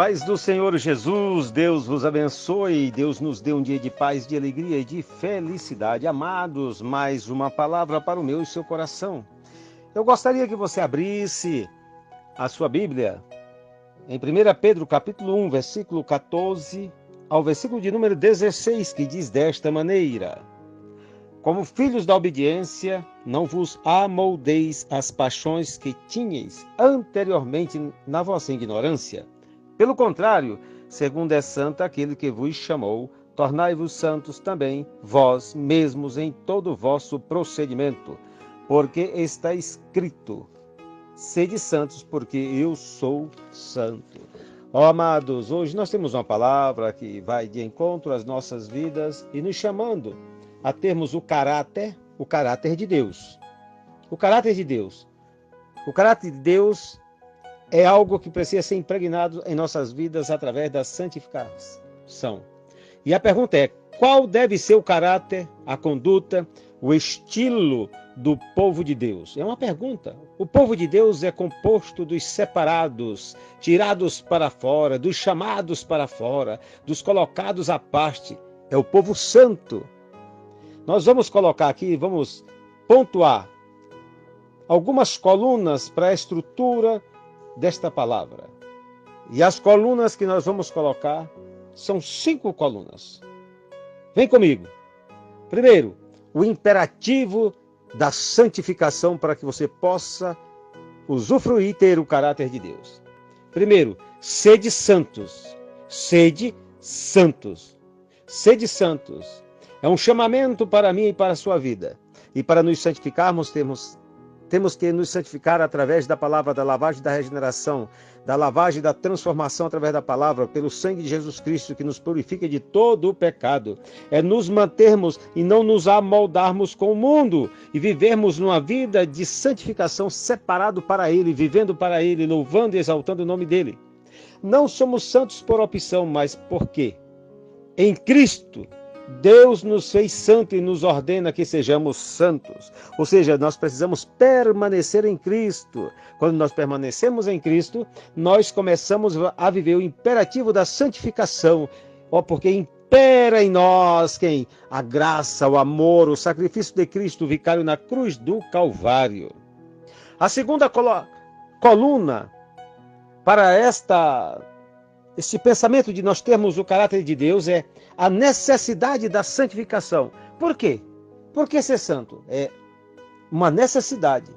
Paz do Senhor Jesus, Deus vos abençoe, Deus nos dê um dia de paz, de alegria e de felicidade. Amados, mais uma palavra para o meu e seu coração. Eu gostaria que você abrisse a sua Bíblia em 1 Pedro capítulo 1, versículo 14 ao versículo de número 16, que diz desta maneira: Como filhos da obediência, não vos amoldeis às paixões que tinhais anteriormente na vossa ignorância. Pelo contrário, segundo é santo aquele que vos chamou, tornai-vos santos também vós mesmos em todo o vosso procedimento, porque está escrito: sede santos, porque eu sou santo. Ó amados, hoje nós temos uma palavra que vai de encontro às nossas vidas e nos chamando a termos o caráter de Deus. O caráter de Deus. O caráter de Deus é algo que precisa ser impregnado em nossas vidas através da santificação. E a pergunta é: qual deve ser o caráter, a conduta, o estilo do povo de Deus? É uma pergunta. O povo de Deus é composto dos separados, tirados para fora, dos chamados para fora, dos colocados à parte. É o povo santo. Nós vamos colocar aqui, vamos pontuar algumas colunas para a estrutura desta palavra. E as colunas que nós vamos colocar são 5 colunas. Vem comigo. Primeiro, o imperativo da santificação para que você possa usufruir e ter o caráter de Deus. Primeiro, sede santos. Sede santos. Sede santos. É um chamamento para mim e para a sua vida. E para nos santificarmos, temos que nos santificar através da palavra, da lavagem da regeneração, da lavagem da transformação através da palavra, pelo sangue de Jesus Cristo, que nos purifica de todo o pecado. É nos mantermos e não nos amoldarmos com o mundo e vivermos numa vida de santificação separado para Ele, vivendo para Ele, louvando e exaltando o nome dEle. Não somos santos por opção, mas por quê? Em Cristo, Deus nos fez santo e nos ordena que sejamos santos. Ou seja, nós precisamos permanecer em Cristo. Quando nós permanecemos em Cristo, nós começamos a viver o imperativo da santificação. Porque impera em nós quem? A graça, o amor, o sacrifício de Cristo, o vicário na cruz do Calvário. A segunda coluna para este pensamento de nós termos o caráter de Deus é a necessidade da santificação. Por quê? Por que ser santo? É uma necessidade.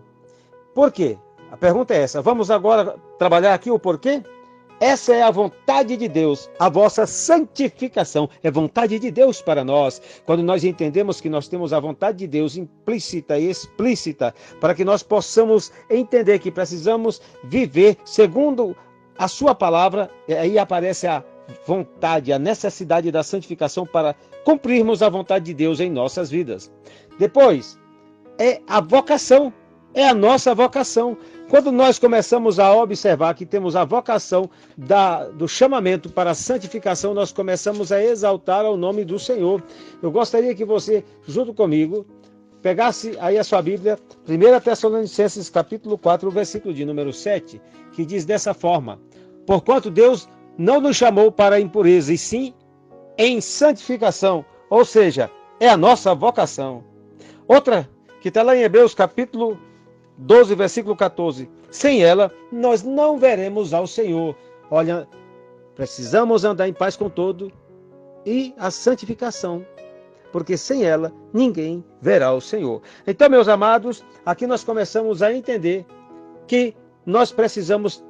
Por quê? A pergunta é essa. Vamos agora trabalhar aqui o porquê? Essa é a vontade de Deus, a vossa santificação. É vontade de Deus para nós. Quando nós entendemos que nós temos a vontade de Deus implícita e explícita, para que nós possamos entender que precisamos viver segundo a sua palavra, aí aparece a vontade, a necessidade da santificação para cumprirmos a vontade de Deus em nossas vidas. Depois, é a vocação, é a nossa vocação. Quando nós começamos a observar que temos a vocação do chamamento para a santificação, nós começamos a exaltar o nome do Senhor. Eu gostaria que você, junto comigo, pegasse aí a sua Bíblia, 1 Tessalonicenses capítulo 4, versículo de número 7, que diz dessa forma: Porquanto Deus não nos chamou para a impureza, e sim em santificação, ou seja, é a nossa vocação. Outra, que está lá em Hebreus capítulo 12, versículo 14, sem ela nós não veremos ao Senhor. Olha, precisamos andar em paz com todo e a santificação, porque sem ela ninguém verá o Senhor. Então, meus amados, aqui nós começamos a entender que nós precisamos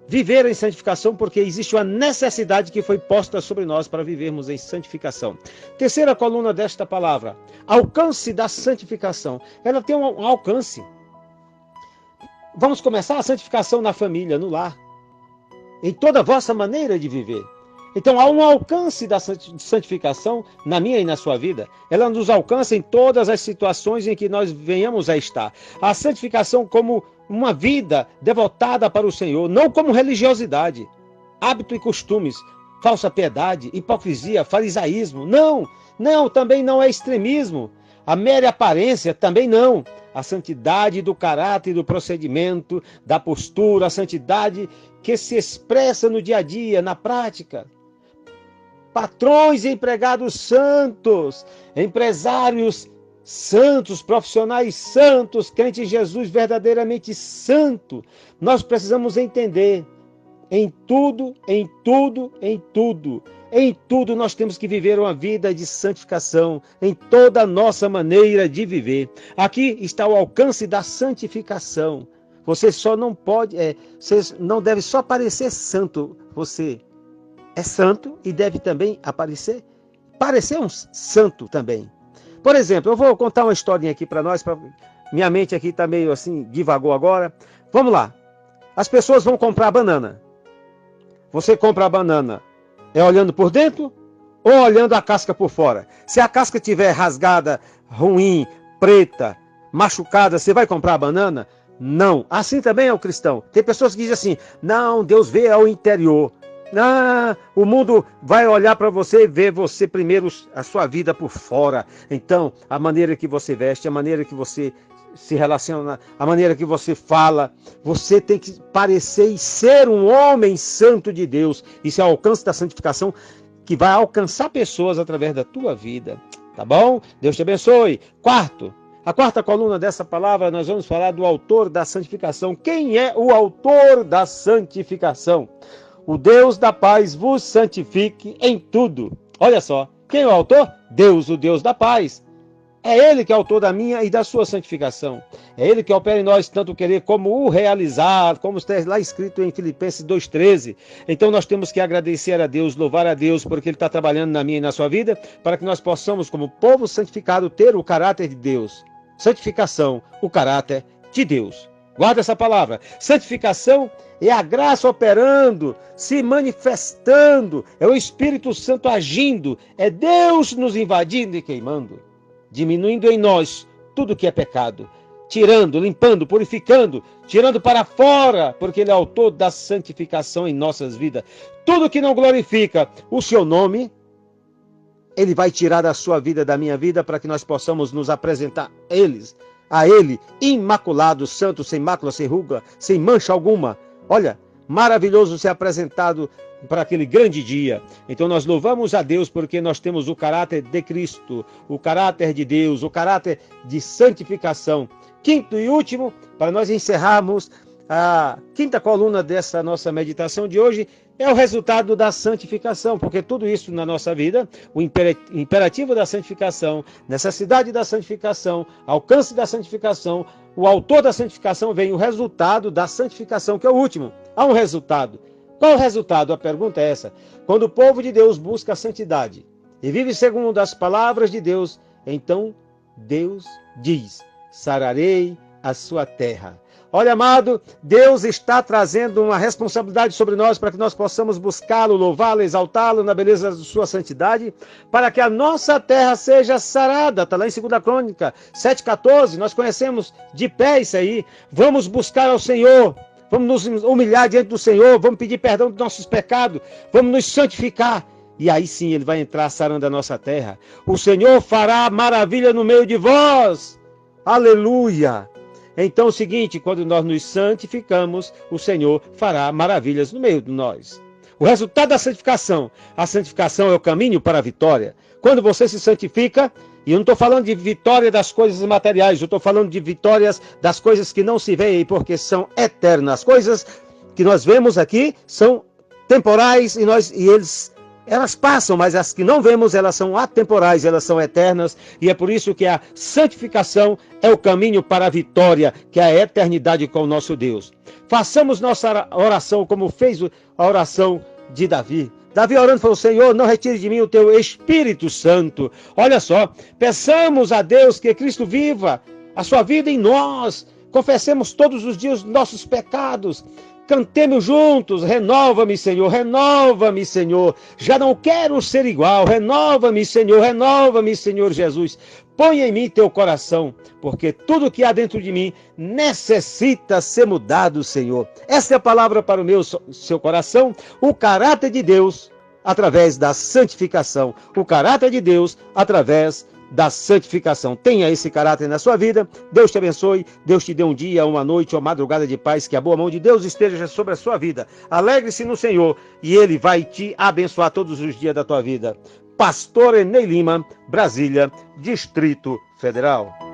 viver em santificação, porque existe uma necessidade que foi posta sobre nós para vivermos em santificação. Terceira coluna desta palavra, alcance da santificação. Ela tem um alcance. Vamos começar a santificação na família, no lar, em toda a vossa maneira de viver. Então há um alcance da santificação na minha e na sua vida. Ela nos alcança em todas as situações em que nós venhamos a estar. A santificação como uma vida devotada para o Senhor, não como religiosidade, hábito e costumes, falsa piedade, hipocrisia, farisaísmo. Não, também não é extremismo. A mera aparência também não. a santidade do caráter, do procedimento, da postura, a santidade que se expressa no dia a dia, na prática. Patrões e empregados santos, empresários santos, profissionais santos, crente em Jesus verdadeiramente santo. Nós precisamos entender, em tudo nós temos que viver uma vida de santificação, em toda a nossa maneira de viver. Aqui está o alcance da santificação. Você só não pode, você não deve só parecer santo, você é santo e deve também parecer um santo também. Por exemplo, eu vou contar uma historinha aqui para nós, minha mente aqui está meio assim, divagou agora. Vamos lá. As pessoas vão comprar banana. Você compra a banana, olhando por dentro ou olhando a casca por fora? Se a casca estiver rasgada, ruim, preta, machucada, você vai comprar a banana? Não. Assim também é o cristão. Tem pessoas que dizem assim, não, Deus vê ao interior. O mundo vai olhar para você e ver você primeiro, a sua vida por fora. Então, a maneira que você veste, a maneira que você se relaciona, a maneira que você fala, você tem que parecer e ser um homem santo de Deus. Isso é o alcance da santificação que vai alcançar pessoas através da tua vida. Tá bom? Deus te abençoe. A quarta coluna dessa palavra, nós vamos falar do autor da santificação. Quem é o autor da santificação? O Deus da paz vos santifique em tudo. Olha só, quem é o autor? Deus, o Deus da paz. É Ele que é autor da minha e da sua santificação. É Ele que opera em nós tanto o querer como o realizar, como está lá escrito em Filipenses 2,13. Então nós temos que agradecer a Deus, louvar a Deus, porque Ele está trabalhando na minha e na sua vida, para que nós possamos, como povo santificado, ter o caráter de Deus. Santificação, o caráter de Deus. Guarda essa palavra. Santificação é a graça operando, se manifestando, é o Espírito Santo agindo, é Deus nos invadindo e queimando, diminuindo em nós tudo que é pecado, tirando, limpando, purificando, tirando para fora, porque Ele é autor da santificação em nossas vidas. Tudo que não glorifica o seu nome, Ele vai tirar da sua vida, da minha vida, para que nós possamos nos apresentar a Ele, imaculado, santo, sem mácula, sem ruga, sem mancha alguma. Olha, maravilhoso ser apresentado para aquele grande dia. Então nós louvamos a Deus porque nós temos o caráter de Cristo, o caráter de Deus, o caráter de santificação. Quinto e último, para nós encerrarmos a quinta coluna dessa nossa meditação de hoje, é o resultado da santificação, porque tudo isso na nossa vida, o imperativo da santificação, necessidade da santificação, alcance da santificação, o autor da santificação, vem o resultado da santificação, que é o último. Há um resultado. Qual o resultado? A pergunta é essa. Quando o povo de Deus busca a santidade e vive segundo as palavras de Deus, então Deus diz, sararei a sua terra. Olha, amado, Deus está trazendo uma responsabilidade sobre nós para que nós possamos buscá-lo, louvá-lo, exaltá-lo na beleza de sua santidade, para que a nossa terra seja sarada. Está lá em 2 Crônica 7,14, nós conhecemos de pé isso aí. Vamos buscar ao Senhor, vamos nos humilhar diante do Senhor, vamos pedir perdão dos nossos pecados, vamos nos santificar. E aí sim Ele vai entrar sarando a nossa terra. O Senhor fará maravilha no meio de vós. Aleluia! Então é o seguinte, quando nós nos santificamos, o Senhor fará maravilhas no meio de nós. O resultado da santificação, a santificação é o caminho para a vitória. Quando você se santifica, e eu não estou falando de vitória das coisas materiais, eu estou falando de vitórias das coisas que não se veem, porque são eternas. As coisas que nós vemos aqui são temporais elas passam, mas as que não vemos, elas são atemporais, elas são eternas, e é por isso que a santificação é o caminho para a vitória, que é a eternidade com o nosso Deus. Façamos nossa oração como fez a oração de Davi. Davi orando falou, Senhor, não retire de mim o teu Espírito Santo. Olha só, peçamos a Deus que Cristo viva a sua vida em nós, confessemos todos os dias nossos pecados, cantemos juntos, renova-me, Senhor, já não quero ser igual, renova-me, Senhor Jesus, põe em mim teu coração, porque tudo que há dentro de mim necessita ser mudado, Senhor. Essa é a palavra para o seu coração, o caráter de Deus através da santificação, o caráter de Deus através da santificação. Tenha esse caráter na sua vida. Deus te abençoe. Deus te dê um dia, uma noite, uma madrugada de paz. Que a boa mão de Deus esteja sobre a sua vida. Alegre-se no Senhor e Ele vai te abençoar todos os dias da tua vida. Pastor Enei Lima, Brasília, Distrito Federal.